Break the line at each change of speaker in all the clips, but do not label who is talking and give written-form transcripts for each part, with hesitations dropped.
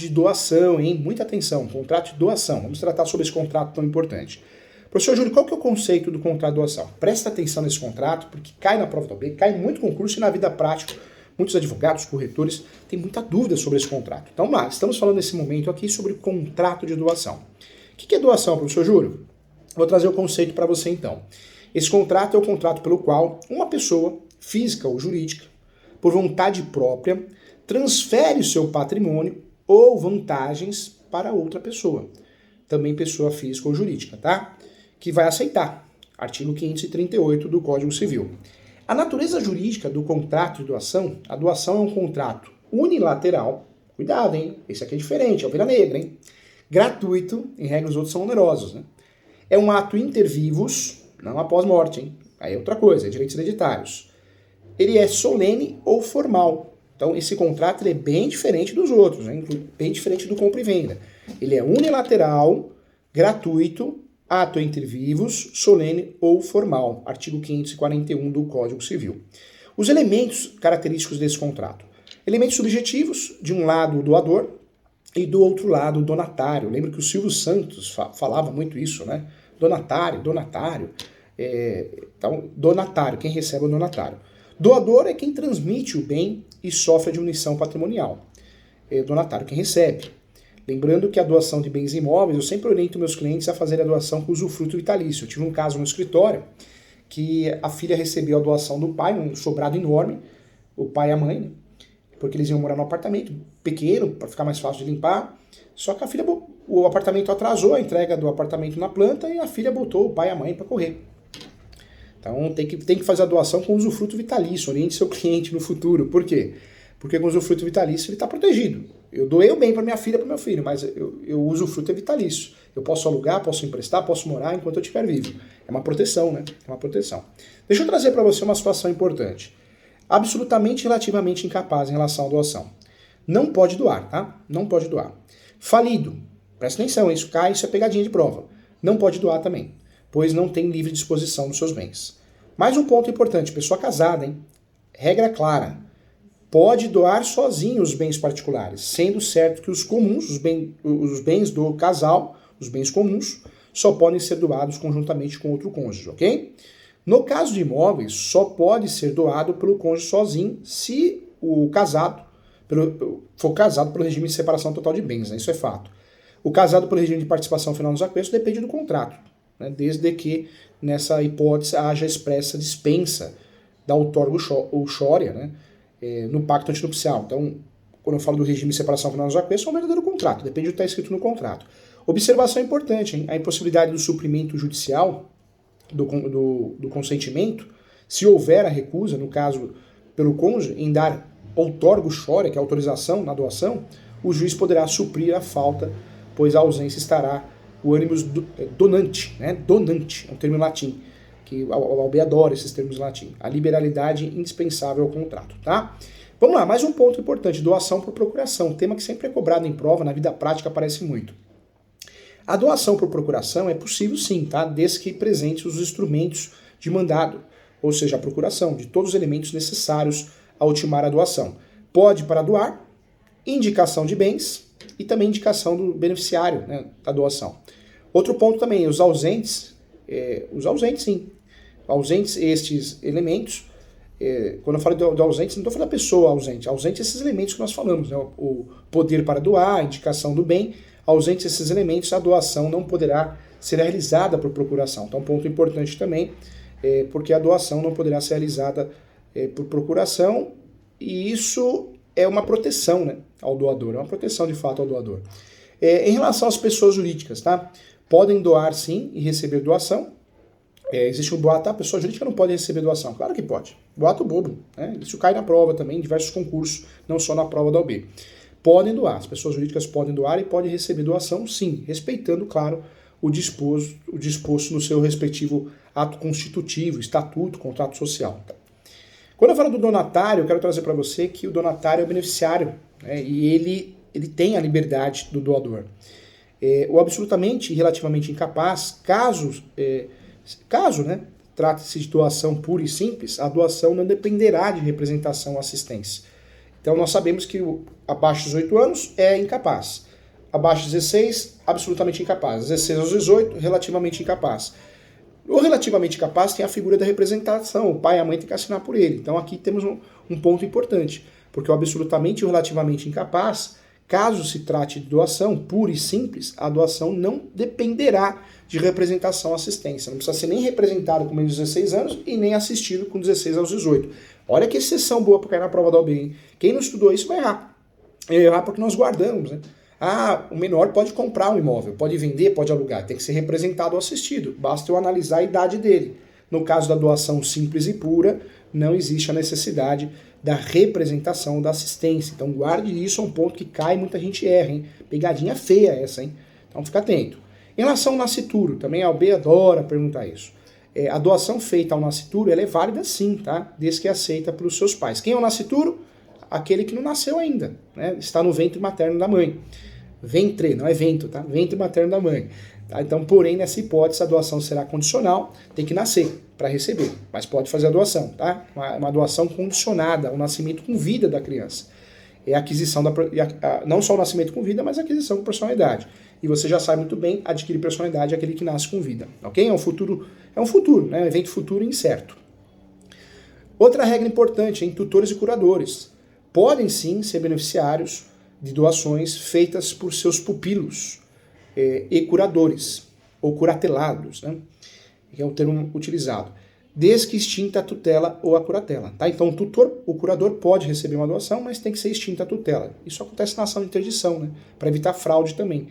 de doação, hein? Muita atenção, contrato de doação. Vamos tratar sobre esse contrato tão importante. Professor Júlio, qual que é o conceito do contrato de doação? Presta atenção nesse contrato, porque cai na prova da OAB, cai muito concurso e na vida prática. Muitos advogados, corretores, têm muita dúvida sobre esse contrato. Então, estamos falando nesse momento aqui sobre contrato de doação. O que é doação, professor Júlio? Vou trazer o conceito para você então. Esse contrato é o contrato pelo qual uma pessoa, física ou jurídica, por vontade própria, transfere o seu patrimônio ou vantagens para outra pessoa, também pessoa física ou jurídica, tá? Que vai aceitar. Artigo 538 do Código Civil. A natureza jurídica do contrato de doação, a doação é um contrato unilateral, cuidado, hein? Esse aqui é diferente, é o Ovelha Negra, hein? Gratuito, em regra os outros são onerosos, né? É um ato inter vivos, não após morte, hein? Aí é outra coisa, é direitos hereditários. Ele é solene ou formal. Então esse contrato ele é bem diferente dos outros, né? Bem diferente do compra e venda. Ele é unilateral, gratuito, ato entre vivos, solene ou formal. Artigo 541 do Código Civil. Os elementos característicos desse contrato. Elementos subjetivos, de um lado o doador e do outro lado o donatário. Lembra que o Silvio Santos falava muito isso, né? Donatário. Então, donatário, quem recebe é o donatário. Doador é quem transmite o bem e sofre a diminuição patrimonial. Donatário, quem recebe. Lembrando que a doação de bens imóveis, eu sempre oriento meus clientes a fazer a doação com usufruto vitalício. Eu tive um caso no escritório que a filha recebeu a doação do pai, um sobrado enorme, o pai e a mãe, né? Porque eles iam morar num apartamento pequeno, para ficar mais fácil de limpar. Só que o apartamento atrasou a entrega do apartamento na planta e a filha botou o pai e a mãe para correr. Então tem que fazer a doação com usufruto vitalício, oriente seu cliente no futuro. Por quê? Porque com usufruto vitalício ele está protegido. Eu doei o bem para minha filha, para meu filho, mas eu usufruto é vitalício. Eu posso alugar, posso emprestar, posso morar enquanto eu estiver vivo. É uma proteção, né? É uma proteção. Deixa eu trazer para você uma situação importante. Absolutamente relativamente incapaz em relação à doação. Não pode doar, tá? Não pode doar. Falido. Presta atenção, isso é pegadinha de prova. Não pode doar também, pois não tem livre disposição dos seus bens. Mais um ponto importante, pessoa casada, hein? Regra clara. Pode doar sozinho os bens particulares, sendo certo que os comuns, os bens do casal, os bens comuns, só podem ser doados conjuntamente com outro cônjuge, ok? No caso de imóveis, só pode ser doado pelo cônjuge sozinho se o casado for casado pelo regime de separação total de bens, né? Isso é fato. O casado pelo regime de participação final nos aquetos depende do contrato, né? Desde que nessa hipótese haja expressa dispensa da outorga ou xória, né? No pacto antinupcial. Então, quando eu falo do regime de separação final nos aquetos, é um verdadeiro contrato, depende do que está escrito no contrato. Observação importante, hein? A impossibilidade do suprimento judicial do consentimento, se houver a recusa, no caso pelo cônjuge, em dar outorga ou xória, que é a autorização na doação, o juiz poderá suprir a falta, pois a ausência estará o animus donante, né? Donante, é um termo em latim, que a OAB adora esses termos em latim. A liberalidade indispensável ao contrato, tá? Vamos lá, mais um ponto importante, doação por procuração, tema que sempre é cobrado em prova, na vida prática aparece muito. A doação por procuração é possível sim, tá? Desde que presente os instrumentos de mandado, ou seja, a procuração de todos os elementos necessários a ultimar a doação. Pode para doar, indicação de bens e também indicação do beneficiário, né, da doação. Outro ponto também, os ausentes sim. Ausentes estes elementos, quando eu falo de ausentes, não estou falando da pessoa ausente, esses elementos que nós falamos, né, o poder para doar, a indicação do bem, ausentes esses elementos, a doação não poderá ser realizada por procuração. Então, um ponto importante também, porque a doação não poderá ser realizada por procuração, e isso é uma proteção, né, ao doador, é uma proteção de fato ao doador. Em relação às pessoas jurídicas, tá? Podem doar sim e receber doação. Existe um boato, a pessoa jurídica não pode receber doação. Claro que pode. Boato bobo, né? Isso cai na prova também, em diversos concursos, não só na prova da OAB. Podem doar, as pessoas jurídicas podem doar e podem receber doação, sim, respeitando, claro, o disposto no seu respectivo ato constitutivo, estatuto, contrato social. Tá? Quando eu falo do donatário, eu quero trazer para você que o donatário é o beneficiário, né? E ele tem a liberdade do doador. O absolutamente e relativamente incapaz, caso, né, trate-se de doação pura e simples, a doação não dependerá de representação ou assistência. Então nós sabemos que abaixo dos 18 anos é incapaz. Abaixo dos 16, absolutamente incapaz. 16 aos 18, relativamente incapaz. O relativamente incapaz tem a figura da representação, o pai e a mãe têm que assinar por ele. Então aqui temos um ponto importante, porque o absolutamente e o relativamente incapaz, caso se trate de doação pura e simples, a doação não dependerá de representação ou assistência. Não precisa ser nem representado com menos de 16 anos e nem assistido com 16 aos 18. Olha que exceção boa para cair na prova da OAB, hein? Quem não estudou isso vai errar. Vai errar porque nós guardamos, né? Ah, o menor pode comprar um imóvel, pode vender, pode alugar, tem que ser representado ou assistido. Basta eu analisar a idade dele. No caso da doação simples e pura, não existe a necessidade da representação da assistência. Então guarde isso, é um ponto que cai e muita gente erra, hein? Pegadinha feia essa, hein? Então fica atento. Em relação ao nascituro, também a OAB adora perguntar isso. A doação feita ao nascituro, ela é válida sim, tá? Desde que é aceita pelos seus pais. Quem é o nascituro? Aquele que não nasceu ainda, né? Está no ventre materno da mãe. Ventre, não é vento, tá? Ventre materno da mãe. Tá? Então, porém, nessa hipótese, a doação será condicional, tem que nascer para receber, mas pode fazer a doação, tá? Uma doação condicionada ao nascimento com vida da criança. É a aquisição não só o nascimento com vida, mas a aquisição com personalidade. E você já sabe muito bem, adquirir personalidade é aquele que nasce com vida, ok? É um futuro, né? Um evento futuro incerto. Outra regra importante, tutores e curadores podem sim ser beneficiários de doações feitas por seus pupilos e curadores, ou curatelados, né? Que é o termo utilizado, desde que extinta a tutela ou a curatela. Tá? Então o curador pode receber uma doação, mas tem que ser extinta a tutela. Isso acontece na ação de interdição, né? Para evitar fraude também,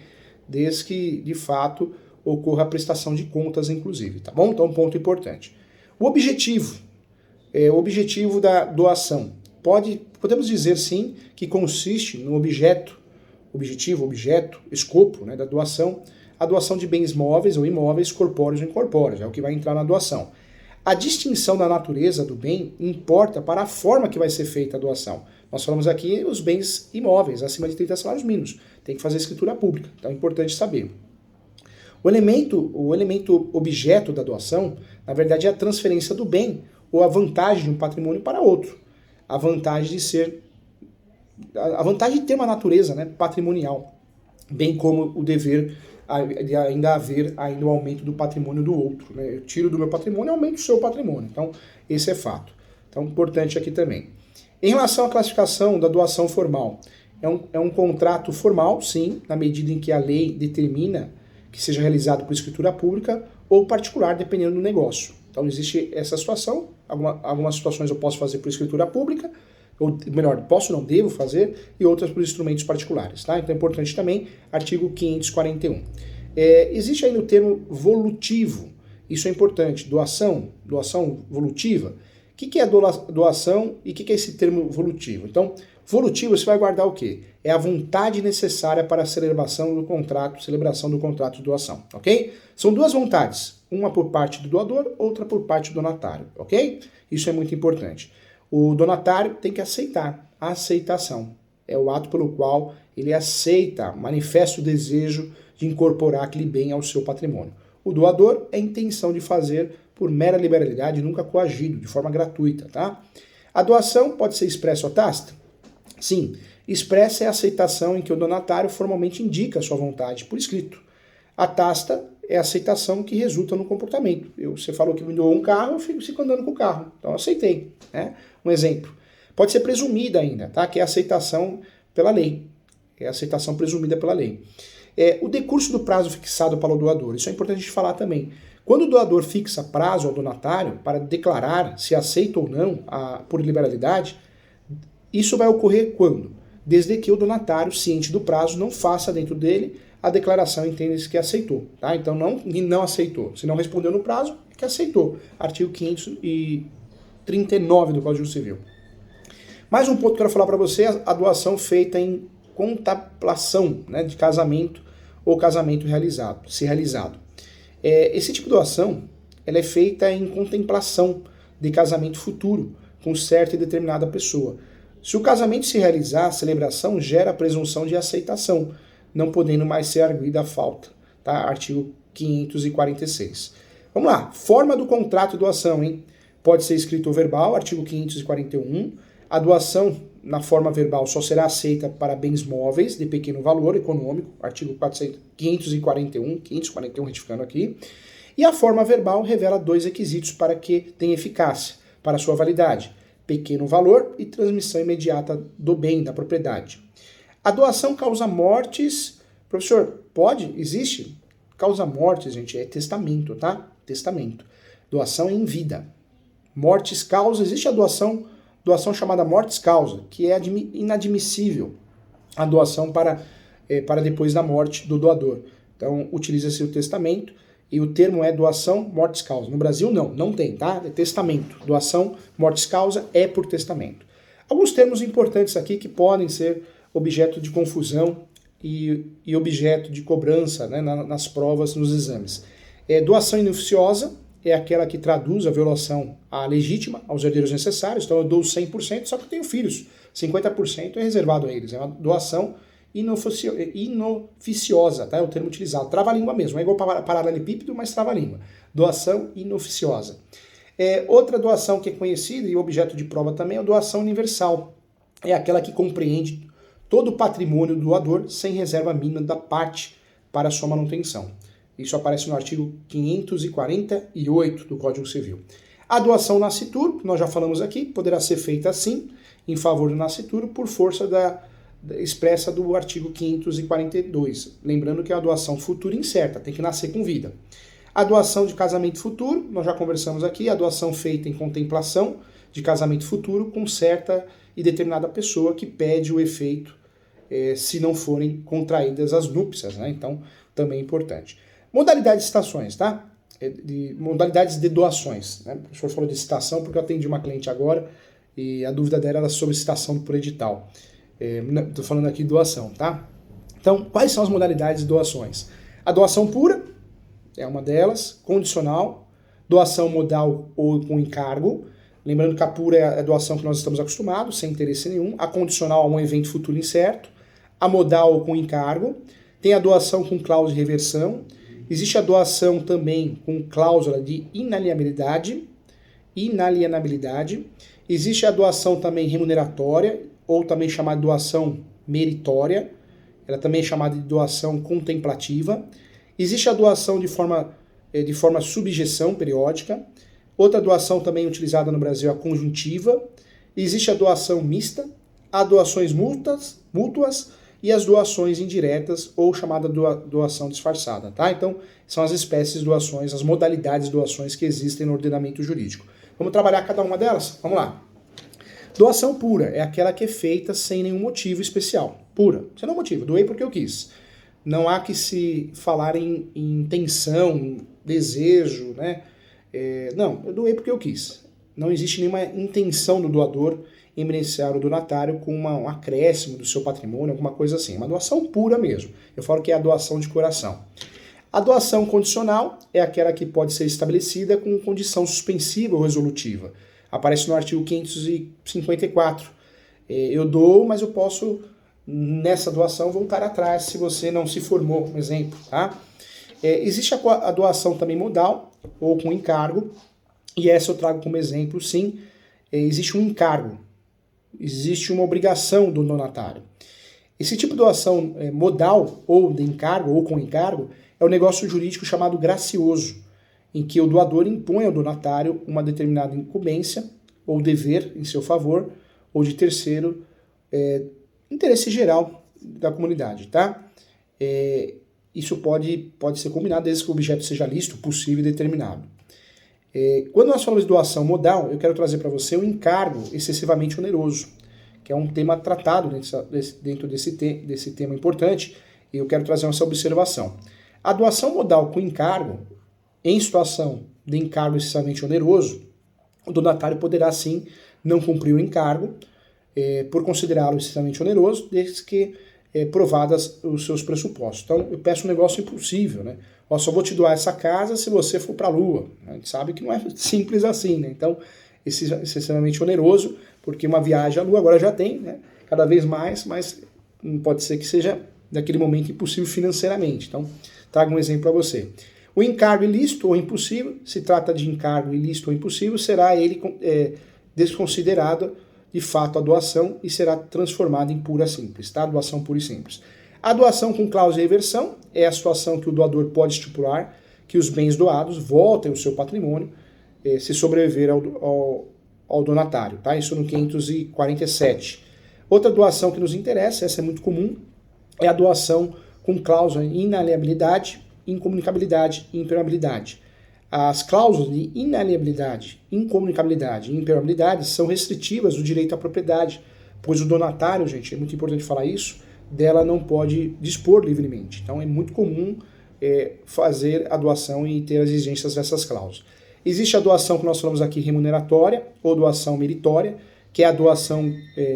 desde que de fato ocorra a prestação de contas, inclusive. Tá bom? Então um ponto importante. O objetivo da doação. Podemos dizer sim que consiste no escopo, né, da doação, a doação de bens móveis ou imóveis, corpóreos ou incorpóreos, é o que vai entrar na doação. A distinção da natureza do bem importa para a forma que vai ser feita a doação. Nós falamos aqui os bens imóveis, acima de 30 salários mínimos, tem que fazer escritura pública, então é importante saber. O elemento objeto da doação, na verdade, é a transferência do bem ou a vantagem de um patrimônio para outro. A vantagem de ter uma natureza, né, patrimonial, bem como o dever de ainda haver o aumento do patrimônio do outro. Né? Eu tiro do meu patrimônio e aumento o seu patrimônio. Então, esse é fato. Então, importante aqui também. Em relação à classificação da doação formal, é um contrato formal, sim, na medida em que a lei determina que seja realizado por escritura pública ou particular, dependendo do negócio. Então, existe essa situação. Algumas situações eu posso fazer por escritura pública, ou melhor, devo fazer, e outras por instrumentos particulares. Tá? Então é importante também, artigo 541. Existe ainda o termo volutivo, isso é importante, doação volutiva. O que é doação e o que é esse termo volutivo? Então, volutivo você vai guardar o quê? É a vontade necessária para a celebração do contrato de doação, ok? São duas vontades, uma por parte do doador, outra por parte do donatário, ok? Isso é muito importante. O donatário tem que aceitar. A aceitação é o ato pelo qual ele aceita, manifesta o desejo de incorporar aquele bem ao seu patrimônio. O doador é a intenção de fazer por mera liberalidade, nunca coagido, de forma gratuita, tá? A doação pode ser expressa ou tácita? Sim, expressa é a aceitação em que o donatário formalmente indica a sua vontade por escrito. A tácita é a aceitação que resulta no comportamento. Você falou que me doou um carro, eu fico andando com o carro. Então eu aceitei. Né? Um exemplo. Pode ser presumida ainda, tá? Que é a aceitação pela lei. É a aceitação presumida pela lei. O decurso do prazo fixado para o doador. Isso é importante a gente falar também. Quando o doador fixa prazo ao donatário para declarar se aceita ou não por liberalidade, isso vai ocorrer quando? Desde que o donatário, ciente do prazo, não faça dentro dele a declaração, entende-se que aceitou. Tá? Então não aceitou. Se não respondeu no prazo, é que aceitou. Artigo 539 do Código Civil. Mais um ponto que eu quero falar para você é a doação feita em contemplação, né, de casamento ou casamento realizado. Esse tipo de doação ela é feita em contemplação de casamento futuro com certa e determinada pessoa. Se o casamento se realizar, a celebração gera a presunção de aceitação, não podendo mais ser arguida a falta. Tá? Artigo 546. Vamos lá. Forma do contrato de doação, hein? Pode ser escrito ou verbal, artigo 541. A doação na forma verbal só será aceita para bens móveis de pequeno valor econômico, artigo 541 retificando aqui, e a forma verbal revela 2 requisitos para que tenha eficácia, para sua validade: pequeno valor e transmissão imediata do bem, da propriedade. A doação causa mortes. Professor, pode? Existe? Causa mortes, gente, é testamento, tá? Testamento. Doação é em vida. Mortes causa, existe a doação chamada mortes causa, que é inadmissível a doação para depois da morte do doador. Então, utiliza-se o testamento e o termo é doação mortis causa. No Brasil, não tem, tá? É testamento. Doação mortis causa é por testamento. Alguns termos importantes aqui que podem ser objeto de confusão e objeto de cobrança, né, nas provas, nos exames. Doação inoficiosa é aquela que traduz a violação à legítima, aos herdeiros necessários. Então eu dou 100%, só que eu tenho filhos. 50% é reservado a eles. É uma doação inoficiosa, tá? É o termo utilizado. Trava-língua mesmo, é igual paralelepípedo, mas trava-língua. Doação inoficiosa. Outra doação que é conhecida e objeto de prova também é a doação universal. É aquela que compreende todo o patrimônio do doador sem reserva mínima da parte para sua manutenção. Isso aparece no artigo 548 do Código Civil. A doação nascituro, que nós já falamos aqui, poderá ser feita assim, em favor do nascituro, por força expressa do artigo 542. Lembrando que é a doação futura incerta, tem que nascer com vida. A doação de casamento futuro, nós já conversamos aqui, a doação feita em contemplação de casamento futuro com certa e determinada pessoa que pede o efeito se não forem contraídas as núpcias, né? Então, também é importante. Modalidades de citações, tá? Modalidades de doações, né? O professor falou de citação porque eu atendi uma cliente agora e a dúvida dela era sobre citação por edital. Estou falando aqui de doação, tá? Então, quais são as modalidades de doações? A doação pura é uma delas, condicional, doação modal ou com encargo. Lembrando que a pura é a doação que nós estamos acostumados, sem interesse nenhum. A condicional é um evento futuro incerto. A modal com encargo. Tem a doação com cláusula de reversão. Existe a doação também com cláusula de inalienabilidade. Existe a doação também remuneratória, ou também chamada de doação meritória. Ela também é chamada de doação contemplativa. Existe a doação de forma subjeção periódica. Outra doação também utilizada no Brasil é a conjuntiva. Existe a doação mista, as doações mútuas e as doações indiretas ou chamada doação disfarçada, tá? Então, são as espécies de doações, as modalidades de doações que existem no ordenamento jurídico. Vamos trabalhar cada uma delas? Vamos lá. Doação pura é aquela que é feita sem nenhum motivo especial. Pura, sem nenhum motivo. Doei porque eu quis. Não há que se falar em intenção, desejo, né? Não, eu doei porque eu quis. Não existe nenhuma intenção do doador em beneficiar o donatário com um acréscimo do seu patrimônio, alguma coisa assim. Uma doação pura mesmo. Eu falo que é a doação de coração. A doação condicional é aquela que pode ser estabelecida com condição suspensiva ou resolutiva. Aparece no artigo 554. Eu dou, mas eu posso, nessa doação, voltar atrás se você não se formou, um exemplo, tá? Existe a doação também modal, ou com encargo, e essa eu trago como exemplo, sim. Existe um encargo, existe uma obrigação do donatário. Esse tipo de doação modal, ou de encargo, ou com encargo, é um negócio jurídico chamado gracioso, em que o doador impõe ao donatário uma determinada incumbência, ou dever em seu favor, ou de terceiro, interesse geral da comunidade, tá? Isso pode ser combinado desde que o objeto seja lícito, possível e determinado. Quando nós falamos de doação modal, eu quero trazer para você o encargo excessivamente oneroso, que é um tema tratado dentro desse tema importante, e eu quero trazer essa observação. A doação modal com encargo, em situação de encargo excessivamente oneroso, o donatário poderá sim não cumprir o encargo, por considerá-lo excessivamente oneroso, desde que provadas os seus pressupostos. Então, eu peço um negócio impossível, né? Só vou te doar essa casa se você for para a Lua. A gente sabe que não é simples assim, né? Então, excessivamente oneroso, porque uma viagem à Lua agora já tem, né? Cada vez mais, mas pode ser que seja, naquele momento, impossível financeiramente. Então, trago um exemplo para você. O encargo ilícito ou impossível, se trata de encargo ilícito ou impossível, será ele desconsiderado de fato a doação e será transformada em pura simples, tá? Doação pura e simples. A doação com cláusula de reversão é a situação que o doador pode estipular que os bens doados voltem ao seu patrimônio se sobreviver ao donatário, tá? Isso no 547. Outra doação que nos interessa, essa é muito comum, é a doação com cláusula de inalienabilidade, incomunicabilidade e impermeabilidade. As cláusulas de inalienabilidade, incomunicabilidade e impermeabilidade são restritivas do direito à propriedade, pois o donatário, gente, é muito importante falar isso, dela não pode dispor livremente. Então é muito comum fazer a doação e ter as exigências dessas cláusulas. Existe a doação que nós falamos aqui remuneratória ou doação meritória, que é a doação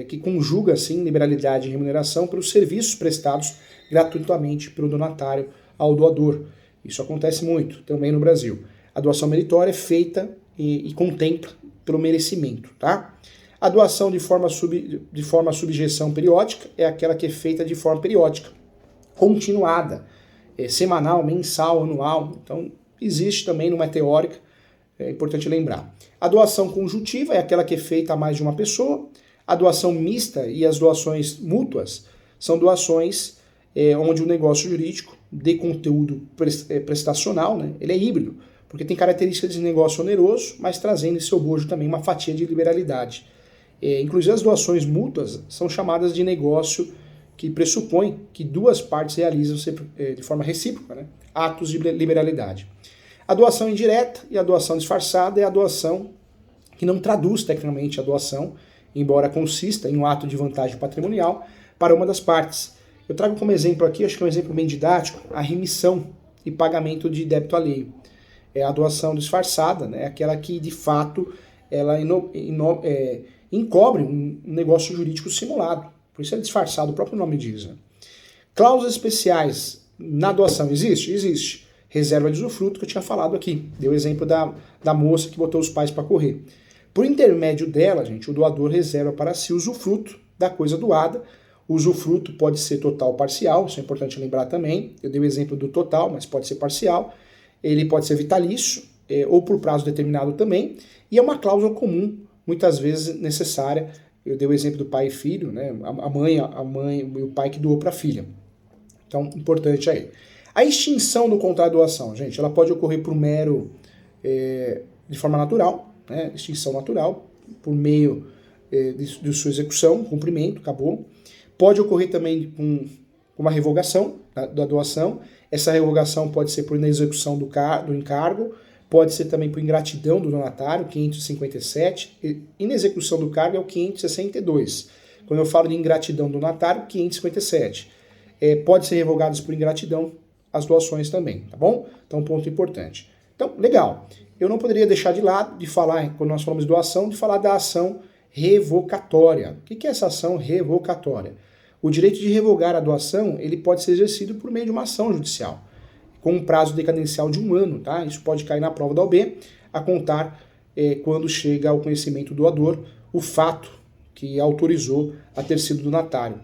que conjuga assim, liberalidade e remuneração pelos serviços prestados gratuitamente pelo donatário ao doador. Isso acontece muito também no Brasil. A doação meritória é feita e contempla pelo merecimento, tá? A doação de forma subjeção periódica é aquela que é feita de forma periódica, continuada, semanal, mensal, anual. Então, existe também numa teórica, é importante lembrar. A doação conjuntiva é aquela que é feita a mais de uma pessoa. A doação mista e as doações mútuas são doações onde o negócio jurídico de conteúdo prestacional, né, ele é híbrido, porque tem características de negócio oneroso, mas trazendo em seu bojo também uma fatia de liberalidade. Inclusive as doações mútuas são chamadas de negócio que pressupõe que duas partes realizam de forma recíproca, né, atos de liberalidade. A doação indireta e a doação disfarçada é a doação que não traduz tecnicamente a doação, embora consista em um ato de vantagem patrimonial para uma das partes. Eu trago como exemplo aqui, acho que é um exemplo bem didático, a remissão e pagamento de débito alheio. É a doação disfarçada, né? Aquela que de fato ela encobre um negócio jurídico simulado. Por isso é disfarçado, o próprio nome diz. Né? Cláusulas especiais na doação existe? Existe. Reserva de usufruto que eu tinha falado aqui. Deu o exemplo da moça que botou os pais para correr. Por intermédio dela, gente, o doador reserva para si o usufruto da coisa doada. O usufruto pode ser total ou parcial, isso é importante lembrar também. Eu dei o exemplo do total, mas pode ser parcial. Ele pode ser vitalício ou por prazo determinado também. E é uma cláusula comum, muitas vezes necessária. Eu dei o exemplo do pai e filho, né? A mãe e o pai que doou para a filha. Então, importante aí. A extinção do contrato de doação, gente, ela pode ocorrer por mero, de forma natural, né? Extinção natural, por meio de sua execução, cumprimento, acabou. Pode ocorrer também com uma revogação da doação. Essa revogação pode ser por inexecução do encargo, pode ser também por ingratidão do donatário, 557. Inexecução do cargo é o 562. Quando eu falo de ingratidão do donatário, 557. Pode ser revogadas por ingratidão as doações também, tá bom? Então, ponto importante. Então, legal. Eu não poderia deixar de lado de falar, quando nós falamos de doação, de falar da ação revocatória. O que é essa ação revocatória? O direito de revogar a doação, ele pode ser exercido por meio de uma ação judicial, com um prazo decadencial de 1 ano, tá? Isso pode cair na prova da OAB, a contar quando chega ao conhecimento do doador o fato que autorizou a ter sido donatário.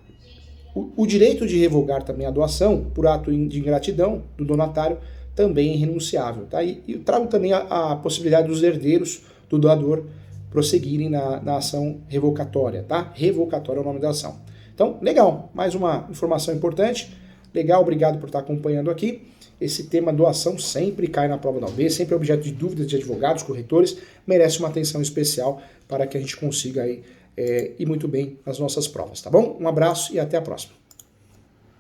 O direito de revogar também a doação, por ato de ingratidão do donatário, também é irrenunciável, tá? E eu trago também a possibilidade dos herdeiros do doador prosseguirem na ação revocatória, tá? Revocatória é o nome da ação. Então, legal, mais uma informação importante. Legal, obrigado por estar acompanhando aqui. Esse tema doação sempre cai na prova da OAB, sempre é objeto de dúvidas de advogados, corretores, merece uma atenção especial para que a gente consiga aí, ir muito bem nas nossas provas, tá bom? Um abraço e até a próxima.